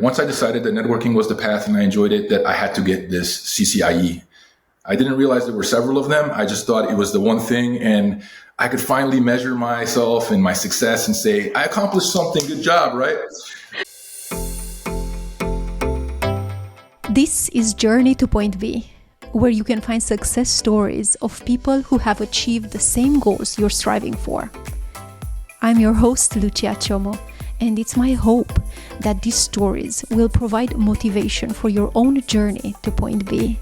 Once I decided that networking was the path and I enjoyed it, that I had to get this CCIE. I didn't realize there were several of them. I just thought it was the one thing, and I could finally measure myself and my success and say, I accomplished something, good job, right? This is Journey to Point B, where you can find success stories of people who have achieved the same goals you're striving for. I'm your host, Lucia Chomo, and it's my hope that these stories will provide motivation for your own journey to Point B.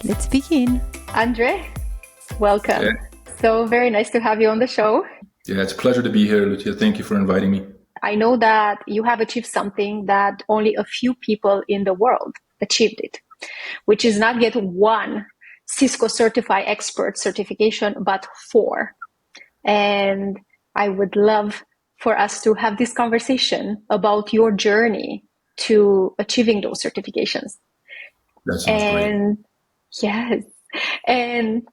Let's begin. Andre, welcome. Yeah. So very nice to have you on the show. Yeah, it's a pleasure to be here, Lucia. Thank you for inviting me. I know that you have achieved something that only a few people in the world achieved it, which is not yet one Cisco Certified Expert certification, but 4. And I would love for us to have this conversation about your journey to achieving those certifications. That sounds great. Yes. And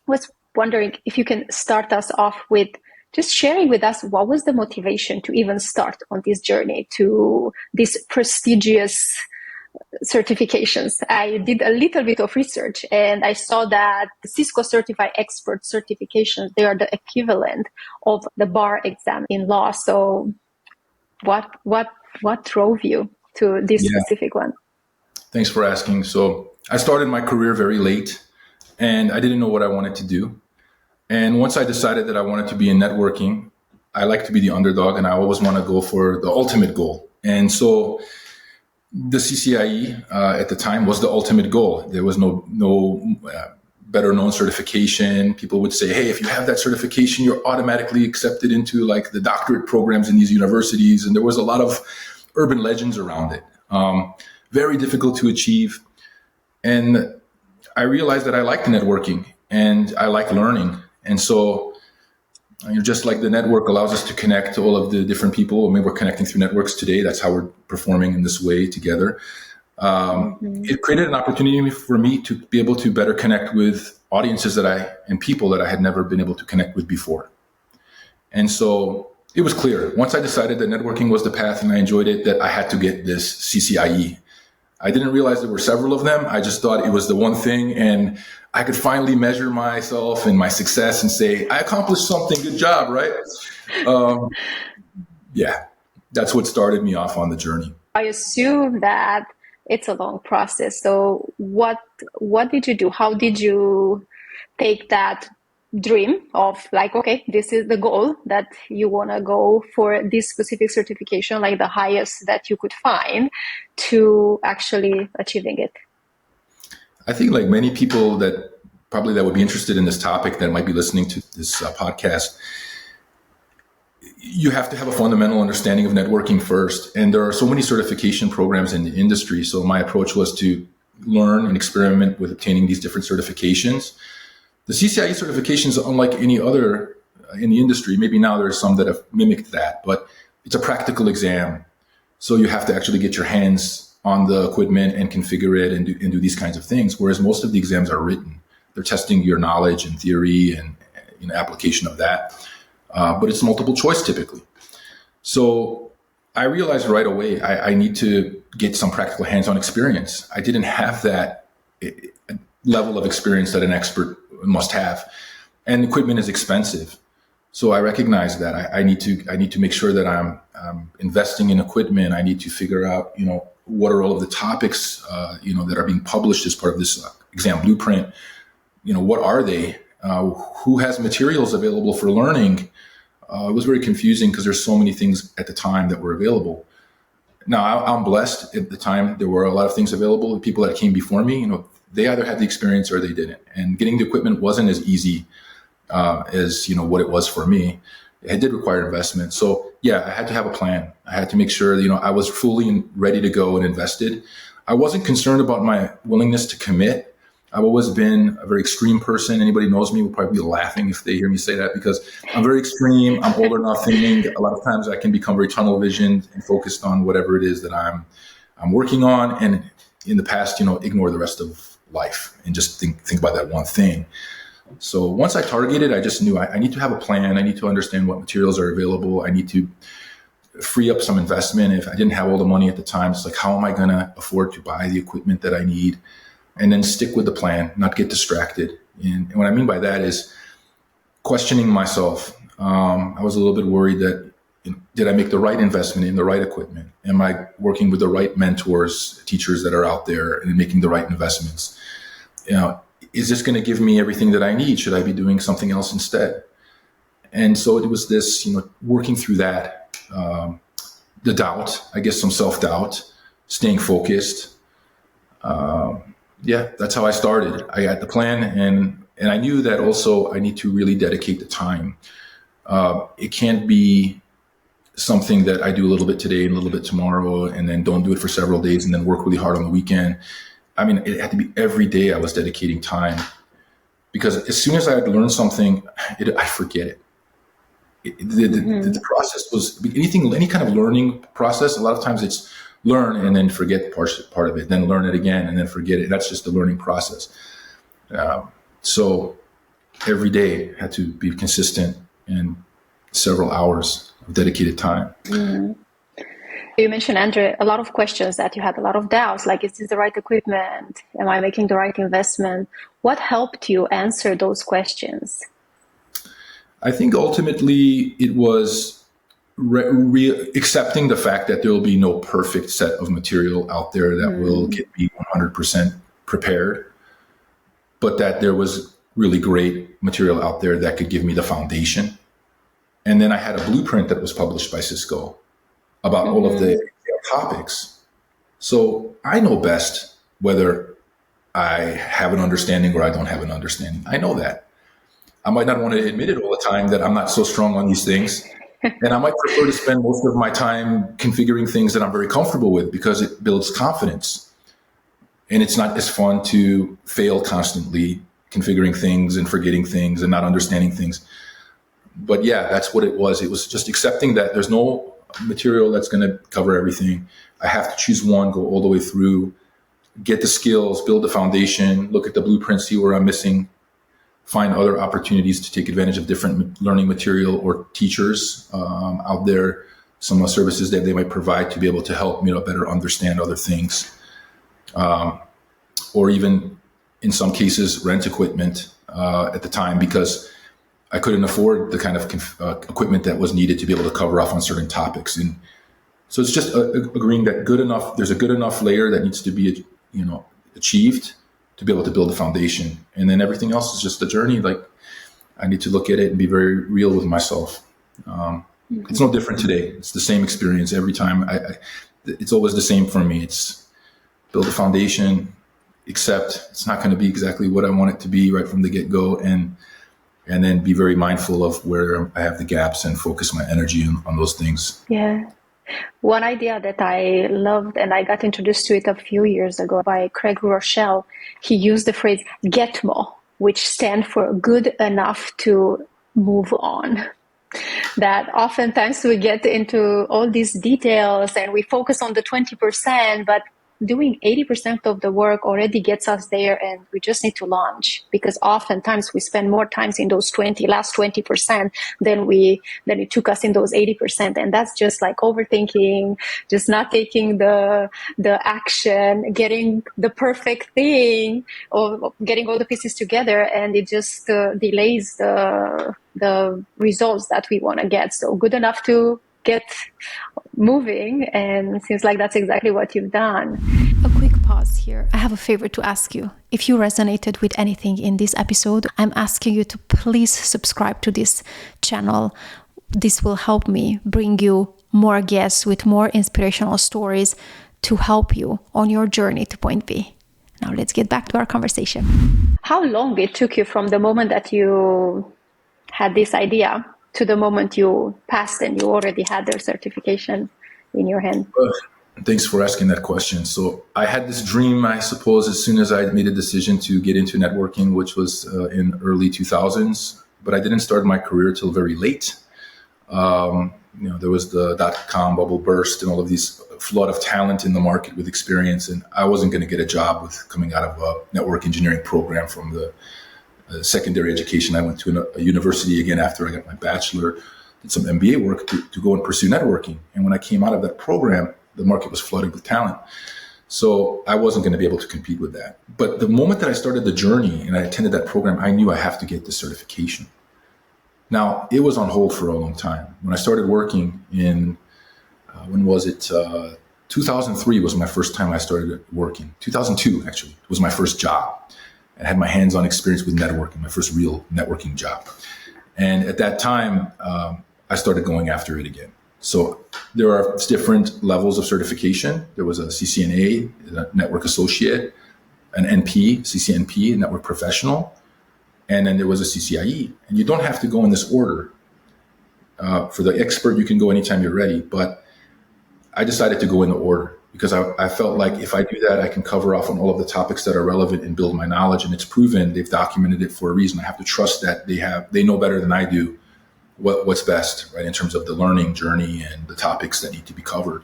was wondering if you can start us off with just sharing with us what was the motivation to even start on this journey to these prestigious certifications. I did a little bit of research and I saw that the Cisco Certified Expert certifications, they are the equivalent of the bar exam in law. So what drove you to this specific one? Thanks for asking. So I started my career very late and I didn't know what I wanted to do. And once I decided that I wanted to be in networking, I like to be the underdog and I always want to go for the ultimate goal. And so the CCIE at the time was the ultimate goal. There was no better known certification. People would say, hey, if you have that certification, you're automatically accepted into like the doctorate programs in these universities. And there was a lot of urban legends around it. Very difficult to achieve. And I realized that I liked networking and I like learning. And so just like the network allows us to connect all of the different people. I mean, we're connecting through networks today. That's how we're performing in this way together. It created an opportunity for me to be able to better connect with audiences and people that I had never been able to connect with before. And so it was clear. Once I decided that networking was the path and I enjoyed it, that I had to get this CCIE. I didn't realize there were several of them. I just thought it was the one thing, and I could finally measure myself and my success and say, I accomplished something, good job, right? That's what started me off on the journey. I assume that it's a long process. So what did you do? How did you take that dream of like, okay, this is the goal that you want to go for this specific certification, like the highest that you could find, to actually achieving it? I think like many people that would be interested in this topic that might be listening to this podcast, you have to have a fundamental understanding of networking first. And there are so many certification programs in the industry. So my approach was to learn and experiment with obtaining these different certifications. The CCIE certification is unlike any other in the industry. Maybe now there's some that have mimicked that, but it's a practical exam. So you have to actually get your hands on the equipment and configure it and do these kinds of things. Whereas most of the exams are written. They're testing your knowledge and theory and application of that. But it's multiple choice typically. So I realized right away, I need to get some practical hands-on experience. I didn't have that level of experience that an expert must have, and equipment is expensive. So I recognize that I need to make sure that I'm investing in equipment. I need to figure out, what are all of the topics, that are being published as part of this exam blueprint. What are they? Who has materials available for learning? It was very confusing because there's so many things at the time that were available. Now, I'm blessed. At the time, there were a lot of things available. The people that came before me, they either had the experience or they didn't. And getting the equipment wasn't as easy as, what it was for me. It did require investment. So, I had to have a plan. I had to make sure, I was fully ready to go and invested. I wasn't concerned about my willingness to commit. I've always been a very extreme person. Anybody knows me will probably be laughing if they hear me say that, because I'm very extreme. I'm all or nothing. A lot of times I can become very tunnel visioned and focused on whatever it is that I'm working on. And in the past, ignore the rest of life and just think about that one thing. So once I targeted, I just knew I need to have a plan. I need to understand what materials are available. I need to free up some investment. If I didn't have all the money at the time, it's like, how am I going to afford to buy the equipment that I need? And then stick with the plan, not get distracted. And what I mean by that is questioning myself. I was a little bit worried that, did I make the right investment in the right equipment? Am I working with the right mentors, teachers that are out there and making the right investments? Is this going to give me everything that I need? Should I be doing something else instead? And so it was this, working through that, the doubt, I guess some self-doubt, staying focused. That's how I started. I got the plan, and I knew that also I need to really dedicate the time. It can't be something that I do a little bit today and a little bit tomorrow, and then don't do it for several days and then work really hard on the weekend. I mean, it had to be every day I was dedicating time, because as soon as I had learned something, I forget it. The process was any kind of learning process. A lot of times it's learn and then forget part of it, then learn it again and then forget it. That's just the learning process. So every day had to be consistent and several hours of dedicated time. Mm-hmm. You mentioned, Andre, a lot of questions that you had, a lot of doubts, like, is this the right equipment? Am I making the right investment? What helped you answer those questions? I think ultimately it was accepting the fact that there will be no perfect set of material out there that will get me 100% prepared, but that there was really great material out there that could give me the foundation. And then I had a blueprint that was published by Cisco about all of the topics. So I know best whether I have an understanding or I don't have an understanding. I know that. I might not want to admit it all the time that I'm not so strong on these things. And I might prefer to spend most of my time configuring things that I'm very comfortable with, because it builds confidence. And it's not as fun to fail constantly configuring things and forgetting things and not understanding things. But yeah, that's what it was. It was just accepting that there's no material that's going to cover everything. I have to choose one, go all the way through, get the skills, build the foundation, look at the blueprint, see where I'm missing, find other opportunities to take advantage of different learning material or teachers out there, some services that they might provide to be able to help me better understand other things. Or even in some cases, rent equipment at the time, because I couldn't afford the kind of equipment that was needed to be able to cover off on certain topics. And so it's just agreeing that there's a good enough layer that needs to be, achieved to be able to build a foundation. And then everything else is just a journey. Like, I need to look at it and be very real with myself. It's no different today. It's the same experience every time. It's always the same for me. It's build a foundation, accept it's not going to be exactly what I want it to be right from the get-go, and then be very mindful of where I have the gaps and focus my energy on those things. Yeah. One idea that I loved, and I got introduced to it a few years ago by Craig Rochelle, he used the phrase GETMO, which stands for good enough to move on. That oftentimes we get into all these details and we focus on the 20%, but doing 80% of the work already gets us there, and we just need to launch, because oftentimes we spend more times in those last 20% than it took us in those 80%. And that's just like overthinking, just not taking the action, getting the perfect thing, or getting all the pieces together, and it just delays the results that we want to get. So good enough to get moving, and it seems like that's exactly what you've done. A quick pause here. I have a favor to ask you. If you resonated with anything in this episode, I'm asking you to please subscribe to this channel. This will help me bring you more guests with more inspirational stories to help you on your journey to point B. Now let's get back to our conversation. How long it took you from the moment that you had this idea to the moment you passed and you already had their certification in your hand? Thanks for asking that question. So I had this dream, I suppose, as soon as I made a decision to get into networking, which was in early 2000s, but I didn't start my career till very late. There was the .com bubble burst and all of these flood of talent in the market with experience, and I wasn't going to get a job with coming out of a network engineering program from the secondary education. I went to a university again after I got my bachelor. did some MBA work to go and pursue networking. And when I came out of that program, the market was flooded with talent. So I wasn't going to be able to compete with that. But the moment that I started the journey and I attended that program, I knew I have to get the certification. Now, it was on hold for a long time. When I started working in, 2003 was my first time I started working. 2002, actually, was my first job. I had my hands-on experience with networking, my first real networking job. And at that time, I started going after it again. So there are different levels of certification. There was a CCNA, a network associate, an NP, CCNP, a network professional, and then there was a CCIE. And you don't have to go in this order. For the expert, you can go anytime you're ready, but I decided to go in the order because I felt like if I do that, I can cover off on all of the topics that are relevant and build my knowledge. And it's proven, they've documented it for a reason. I have to trust that they know better than I do what's best, right, in terms of the learning journey and the topics that need to be covered.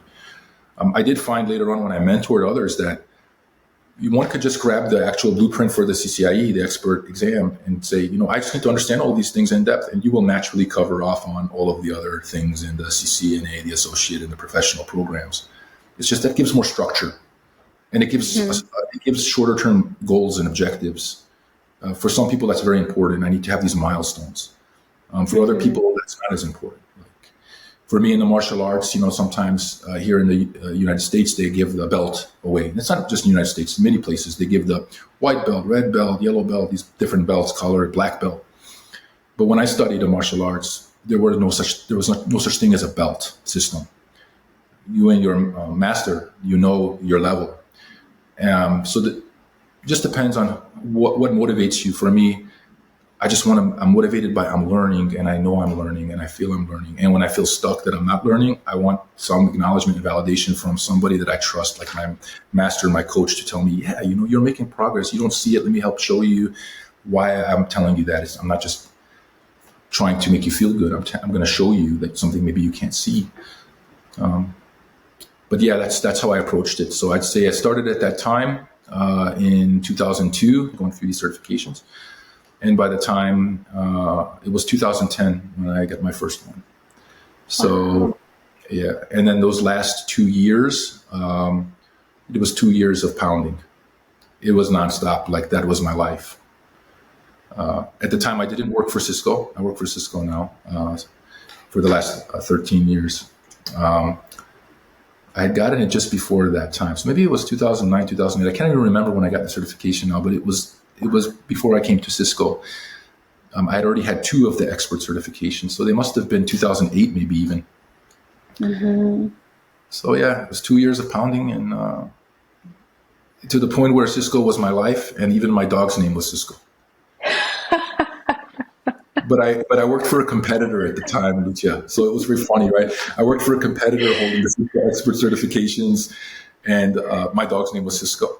I did find later on when I mentored others that one could just grab the actual blueprint for the CCIE, the expert exam, and say, I just need to understand all these things in depth, and you will naturally cover off on all of the other things in the CCNA, the associate, and the professional programs. It's just that gives more structure, and it gives shorter term goals and objectives. For some people, that's very important. I need to have these milestones. For other people, that's not as important. Like for me in the martial arts, sometimes here in the United States, they give the belt away. And it's not just in the United States. In many places, they give the white belt, red belt, yellow belt, these different belts, colored, black belt. But when I studied the martial arts, there was no such thing as a belt system. You and your master, your level. So that just depends on what motivates you. For me, I'm motivated by I'm learning, and I know I'm learning, and I feel I'm learning. And when I feel stuck that I'm not learning, I want some acknowledgement and validation from somebody that I trust, like my master, my coach, to tell me, yeah, you're making progress. You don't see it. Let me help show you why I'm telling you that. I'm not just trying to make you feel good. I'm going to show you that something maybe you can't see. But yeah, that's how I approached it. So I'd say I started at that time in 2002, going through these certifications. And by the time it was 2010 when I got my first one. So, yeah. And then those last 2 years, it was 2 years of pounding. It was nonstop. Like that was my life. At the time, I didn't work for Cisco. I work for Cisco now for the last 13 years. I had gotten it just before that time. So maybe it was 2009, 2008. I can't even remember when I got the certification now, but it was before I came to Cisco. I had already had 2 of the expert certifications. So they must have been 2008, maybe even. Mm-hmm. So yeah, it was 2 years of pounding, and to the point where Cisco was my life, and even my dog's name was Cisco. But I worked for a competitor at the time, Lucia. So it was very funny, right? I worked for a competitor holding the Cisco expert certifications, and my dog's name was Cisco.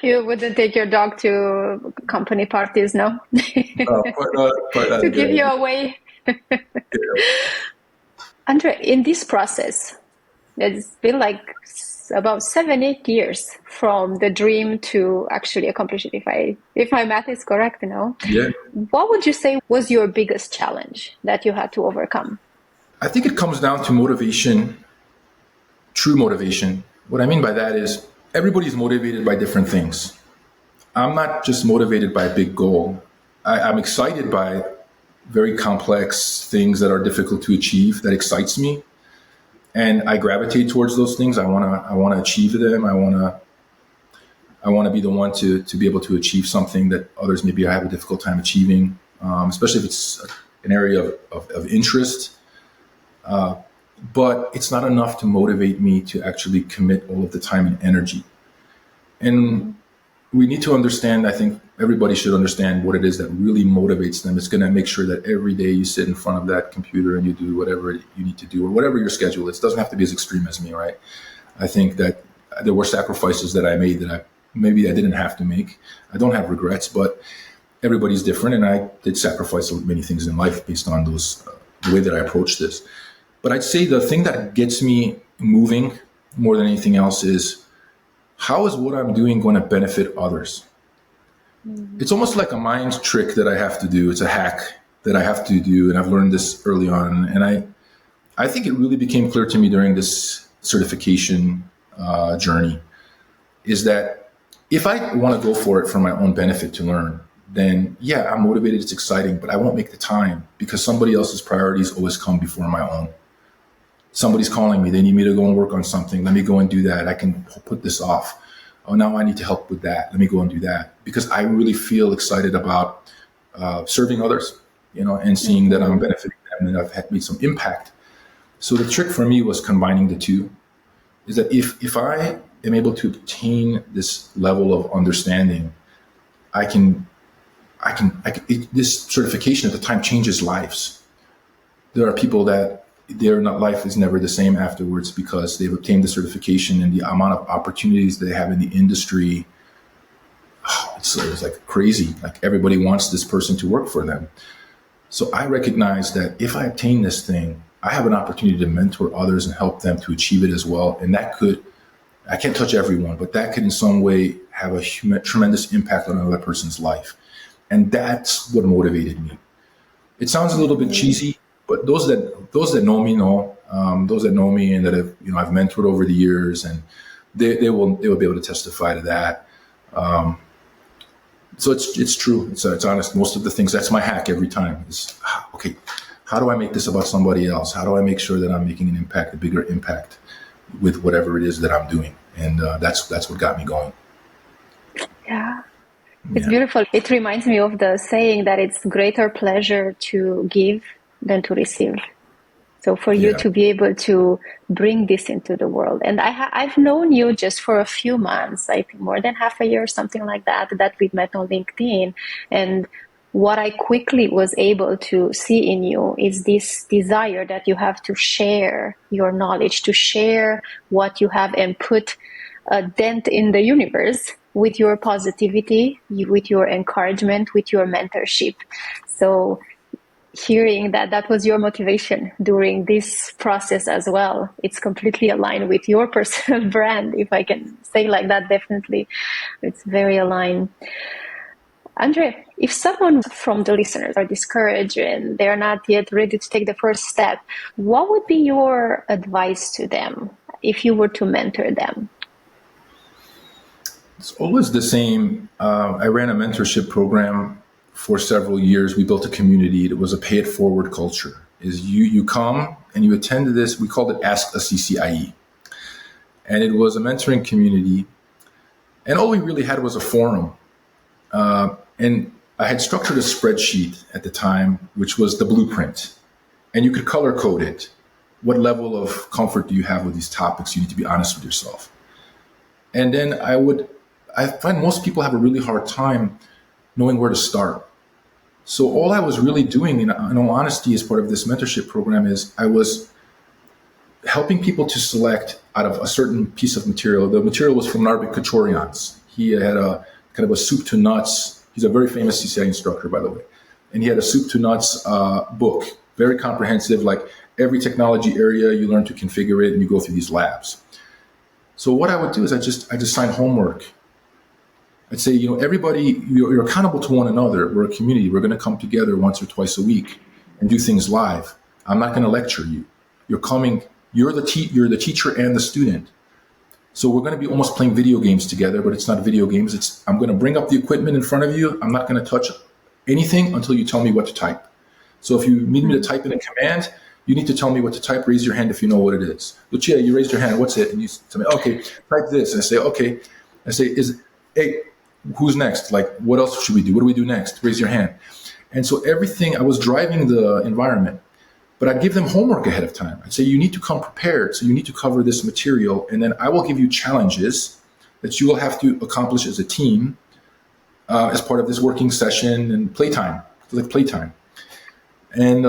You wouldn't take your dog to company parties, no? To give you away. Yeah. Andre, in this process, it's been like about 7-8 years from the dream to actually accomplish it, if my math is correct, Yeah. What would you say was your biggest challenge that you had to overcome? I think it comes down to motivation, true motivation. What I mean by that is everybody's motivated by different things. I'm not just motivated by a big goal. I'm excited by very complex things that are difficult to achieve. That excites me. And I gravitate towards those things. I want to achieve them. I want to be the one to be able to achieve something that others maybe have a difficult time achieving, especially if it's an area of interest. But it's not enough to motivate me to actually commit all of the time and energy. And we need to understand, I think everybody should understand what it is that really motivates them. It's going to make sure that every day you sit in front of that computer and you do whatever you need to do, or whatever your schedule is. It doesn't have to be as extreme as me, right? I think that there were sacrifices that I made that maybe I didn't have to make. I don't have regrets, but everybody's different. And I did sacrifice many things in life based on the way that I approached this. But I'd say the thing that gets me moving more than anything else is, how is what I'm doing going to benefit others? Mm-hmm. It's almost like a mind trick that I have to do. It's a hack. that I have to do, and I've learned this early on, and I think it really became clear to me during this certification journey, is that if I want to go for it for my own benefit to learn, then yeah, I'm motivated, it's exciting, but I won't make the time because somebody else's priorities always come before my own. Somebody's calling me, they need me to go and work on something. Let me go and do that. I can put this off. Oh, now I need to help with that. Let me go and do that. Because I really feel excited about serving others, and seeing that I'm benefiting them and I've made some impact. So the trick for me was combining the two, is that if I am able to obtain this level of understanding, this certification at the time changes lives. There are people that their life is never the same afterwards because they've obtained the certification, and the amount of opportunities they have in the industry, it's like crazy. Like everybody wants this person to work for them. So I recognize that if I obtain this thing, I have an opportunity to mentor others and help them to achieve it as well. And I can't touch everyone, but that could in some way have a tremendous impact on another person's life. And that's what motivated me. It sounds a little bit cheesy, but those that know me know, those that know me and that I've mentored over the years, and they will be able to testify to that. So it's true. It's honest. Most of the things, that's my hack every time is, okay, how do I make this about somebody else? How do I make sure that I'm making an impact, a bigger impact with whatever it is that I'm doing? And that's what got me going. Yeah. It's beautiful. It reminds me of the saying that it's greater pleasure to give than to receive. So for you to be able to bring this into the world, and I've known you just for a few months, I think more than half a year, something like that we've met on LinkedIn. And what I quickly was able to see in you is this desire that you have to share your knowledge, to share what you have and put a dent in the universe with your positivity, with your encouragement, with your mentorship. So hearing that was your motivation during this process as well, it's completely aligned with your personal brand, if I can say like that. Definitely, it's very aligned. Andre, if someone from the listeners are discouraged and they're not yet ready to take the first step, what would be your advice to them if you were to mentor them? It's always the same. I ran a mentorship program for several years. We built a community. It was a pay it forward culture. Is you come and you attend this. We called it Ask A CCIE. And it was a mentoring community. And all we really had was a forum. And I had structured a spreadsheet at the time, which was the blueprint. And you could color code it. What level of comfort do you have with these topics? You need to be honest with yourself. And then I find most people have a really hard time knowing where to start. So all I was really doing, in all honesty, as part of this mentorship program, is I was helping people to select out of a certain piece of material. The material was from Narvik Kachorians. He had a kind of a soup to nuts. He's a very famous CCIE instructor, by the way. And he had a soup to nuts book, very comprehensive, like every technology area, you learn to configure it and you go through these labs. So what I would do is I just assign homework. I'd say, everybody, you're accountable to one another. We're a community. We're going to come together once or twice a week and do things live. I'm not going to lecture you. You're coming, you're the teacher and the student. So we're going to be almost playing video games together, but it's not video games. I'm going to bring up the equipment in front of you. I'm not going to touch anything until you tell me what to type. So if you need me to type in a command, you need to tell me what to type. Raise your hand if you know what it is. Lucia, you raised your hand. What's it? And you tell me, okay, type this. And I say, okay. I say, hey, who's next? Like, what else should we do? What do we do next? Raise your hand. And so everything, I was driving the environment, but I'd give them homework ahead of time. I'd say, you need to come prepared. So you need to cover this material. And then I will give you challenges that you will have to accomplish as a team as part of this working session and playtime, like playtime. And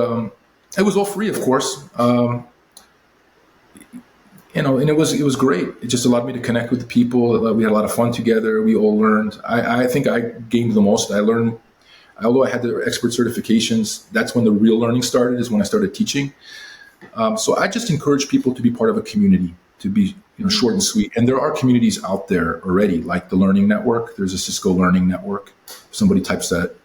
it was all free, of course. And it was great. It just allowed me to connect with the people. We had a lot of fun together. We all learned. I think I gained the most. I learned, although I had the expert certifications, that's when the real learning started, is when I started teaching. So I just encourage people to be part of a community, to be short and sweet. And there are communities out there already, like the Learning Network. There's a Cisco Learning Network. If somebody types that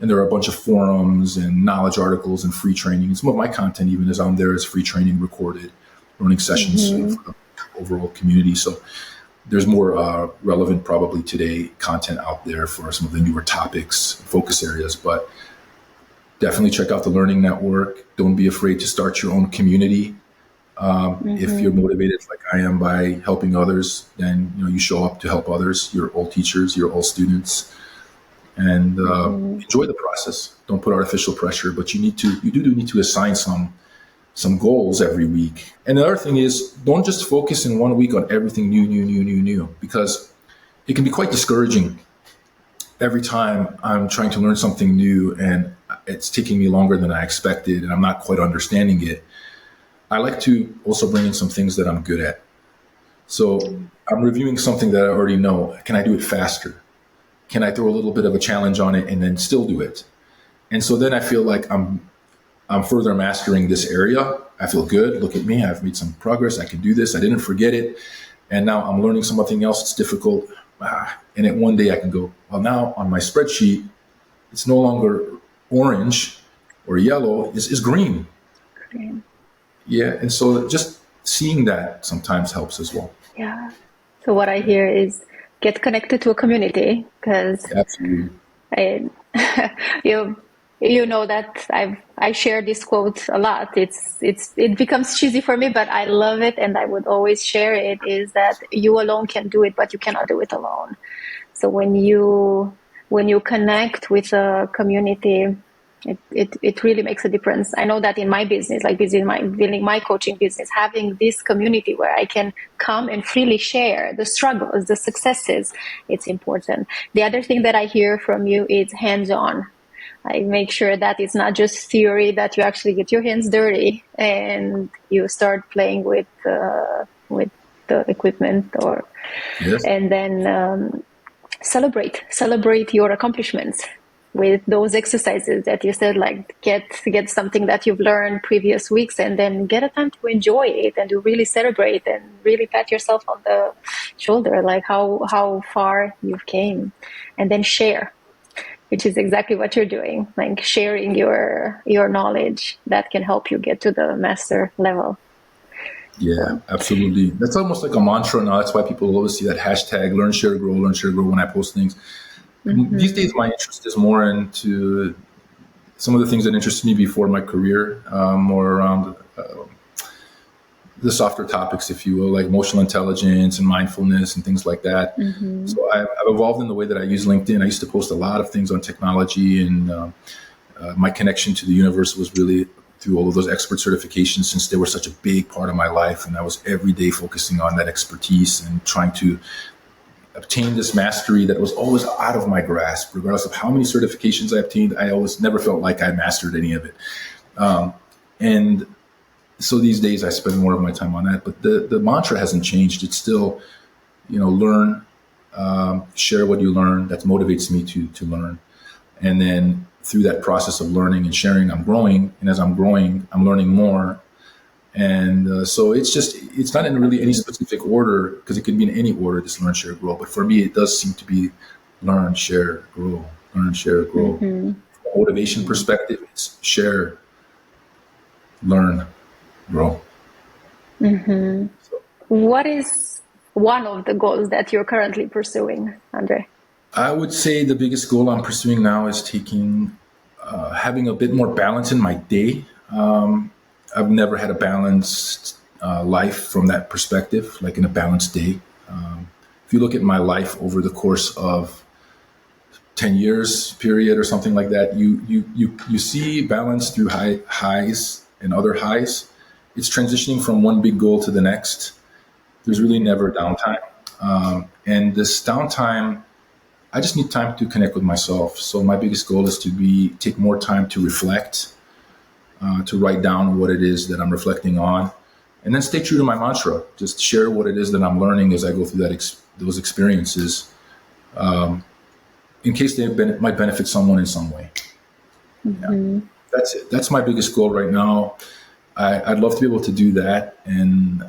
And there are a bunch of forums and knowledge articles and free training. Some of my content even is on there as free training recorded, learning sessions for the overall community. So there's more relevant probably today content out there for some of the newer topics, focus areas, but definitely check out the Learning Network. Don't be afraid to start your own community. If you're motivated like I am by helping others, then you show up to help others, your old teachers, your old students, and enjoy the process. Don't put artificial pressure, but you do need to assign some goals every week. And the other thing is, don't just focus in 1 week on everything new, because it can be quite discouraging. Every time I'm trying to learn something new and it's taking me longer than I expected and I'm not quite understanding it, I like to also bring in some things that I'm good at. So I'm reviewing something that I already know. Can I do it faster? Can I throw a little bit of a challenge on it and then still do it? And so then I feel like I'm further mastering this area. I feel good. Look at me. I've made some progress. I can do this. I didn't forget it. And now I'm learning something else that's difficult. And then one day I can go, well, now on my spreadsheet, it's no longer orange or yellow, it's green. Green. Yeah. And so just seeing that sometimes helps as well. Yeah. So what I hear is get connected to a community, because you know that I share this quote a lot. It becomes cheesy for me, but I love it, and I would always share it. Is that you alone can do it, but you cannot do it alone. So when you connect with a community, it really makes a difference. I know that in my business, like building my coaching business, having this community where I can come and freely share the struggles, the successes, it's important. The other thing that I hear from you is hands-on. I make sure that it's not just theory, that you actually get your hands dirty and you start playing with the equipment, and then celebrate your accomplishments with those exercises that you said, like get something that you've learned previous weeks and then get a time to enjoy it and to really celebrate and really pat yourself on the shoulder, like how far you've came, and then share, which is exactly what you're doing, like sharing your knowledge that can help you get to the master level. Yeah, absolutely. That's almost like a mantra now. That's why people always see that hashtag learn, share, grow when I post things. These days, my interest is more into some of the things that interested me before my career, more around the softer topics, if you will, like emotional intelligence and mindfulness and things like that. So I've evolved in the way that I use LinkedIn. I used to post a lot of things on technology, and my connection to the universe was really through all of those expert certifications, since they were such a big part of my life. And I was every day focusing on that expertise and trying to obtain this mastery that was always out of my grasp. Regardless of how many certifications I obtained, I always never felt like I mastered any of it. And so these days I spend more of my time on that, but the mantra hasn't changed. It's still, learn, share what you learn. That motivates me to learn. And then through that process of learning and sharing, I'm growing. And as I'm growing, I'm learning more. And so it's not in really any specific order, because it can be in any order, this learn, share, grow. But for me, it does seem to be learn, share, grow, learn, share, grow. From a motivation perspective, it's share, learn, grow. So. What is one of the goals that you're currently pursuing, Andre? I would say the biggest goal I'm pursuing now is having a bit more balance in my day. I've never had a balanced life from that perspective, like in a balanced day. If you look at my life over the course of 10 years period or something like that, you see balance through highs and other highs. It's transitioning from one big goal to the next. There's really never downtime. And this downtime, I just need time to connect with myself. So my biggest goal is to take more time to reflect, to write down what it is that I'm reflecting on, and then stay true to my mantra. Just share what it is that I'm learning as I go through those experiences, in case they might benefit someone in some way. Yeah. That's it. That's my biggest goal right now. I'd love to be able to do that, and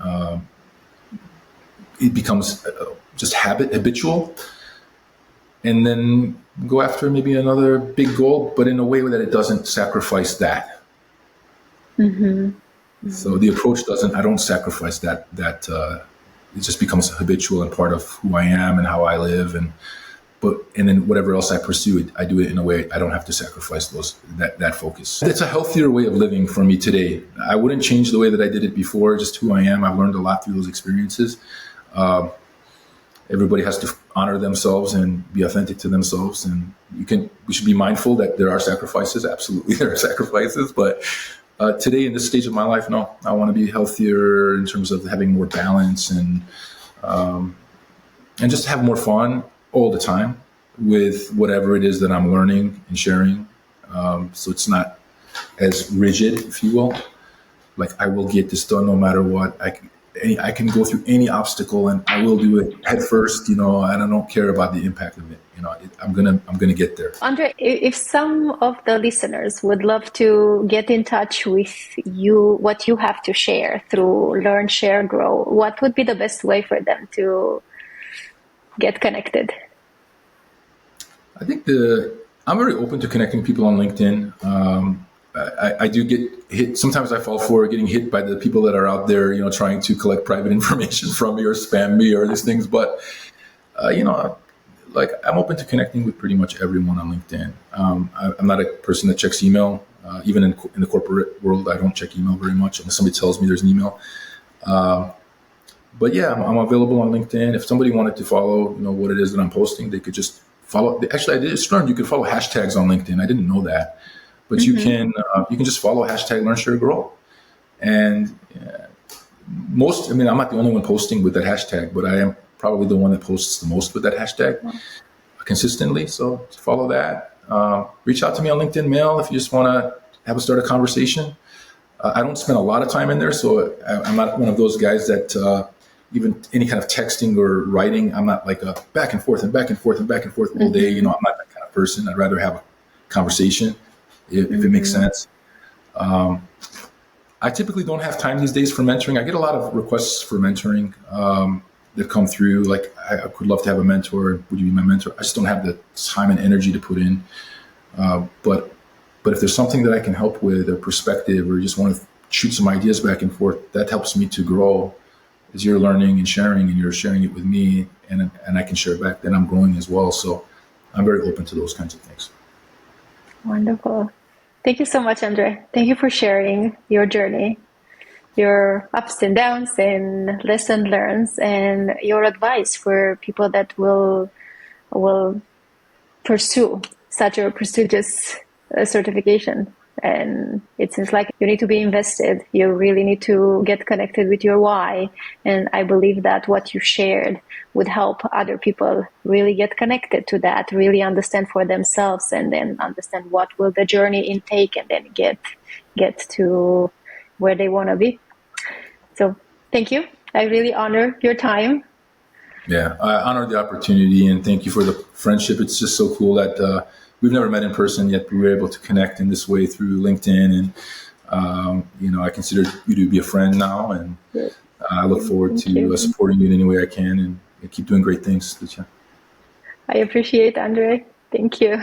it becomes just habitual. And then go after maybe another big goal, but in a way that it doesn't sacrifice that. So the approach I don't sacrifice that, it just becomes habitual and part of who I am and how I live. And then whatever else I pursue, I do it in a way I don't have to sacrifice that focus. It's a healthier way of living for me today. I wouldn't change the way that I did it before, just who I am. I've learned a lot through those experiences. Everybody has to honor themselves and be authentic to themselves. And we should be mindful that there are sacrifices. Absolutely, there are sacrifices. But today, in this stage of my life, no, I want to be healthier in terms of having more balance and just have more fun all the time with whatever it is that I'm learning and sharing. So it's not as rigid, if you will. Like, I will get this done no matter what. I can go through any obstacle and I will do it head first, and I don't care about the impact of it. I'm gonna get there. Andre, if some of the listeners would love to get in touch with you, what you have to share through Learn, Share, Grow, what would be the best way for them to get connected? I think I'm very open to connecting people on LinkedIn. I do get hit. Sometimes I fall for getting hit by the people that are out there, trying to collect private information from me or spam me or these things. But, I'm open to connecting with pretty much everyone on LinkedIn. I'm not a person that checks email. Even in the corporate world, I don't check email very much unless somebody tells me there's an email. But yeah, I'm available on LinkedIn. If somebody wanted to follow, what it is that I'm posting, they could just follow. Actually, I just learned you could follow hashtags on LinkedIn. I didn't know that. But you can just follow hashtag Learn, Share, Grow. And I'm not the only one posting with that hashtag, but I am probably the one that posts the most with that hashtag consistently. So follow that. Reach out to me on LinkedIn Mail if you just want to start a conversation. I don't spend a lot of time in there, so I'm not one of those guys that even any kind of texting or writing, I'm not like a back and forth and back and forth and back and forth all day. I'm not that kind of person. I'd rather have a conversation. If it makes sense. I typically don't have time these days for mentoring. I get a lot of requests for mentoring that come through. Like, I would love to have a mentor. Would you be my mentor? I just don't have the time and energy to put in. But if there's something that I can help with, a perspective, or you just want to shoot some ideas back and forth, that helps me to grow. As you're learning and sharing, and you're sharing it with me, and I can share it back, then I'm growing as well. So I'm very open to those kinds of things. Wonderful. Thank you so much, Andre. Thank you for sharing your journey, your ups and downs and lesson learns, and your advice for people that will pursue such a prestigious certification. And it seems like you need to be invested. You really need to get connected with your why. And I believe that what you shared would help other people really get connected to that, really understand for themselves, and then understand what will the journey intake, and then get to where they want to be. So thank you. I really honor your time. Yeah, I honor the opportunity, and thank you for the friendship. It's just so cool that we've never met in person yet. We were able to connect in this way through LinkedIn, and I consider you to be a friend now, and I look forward to supporting you in any way I can, and keep doing great things. I appreciate, Andre. Thank you.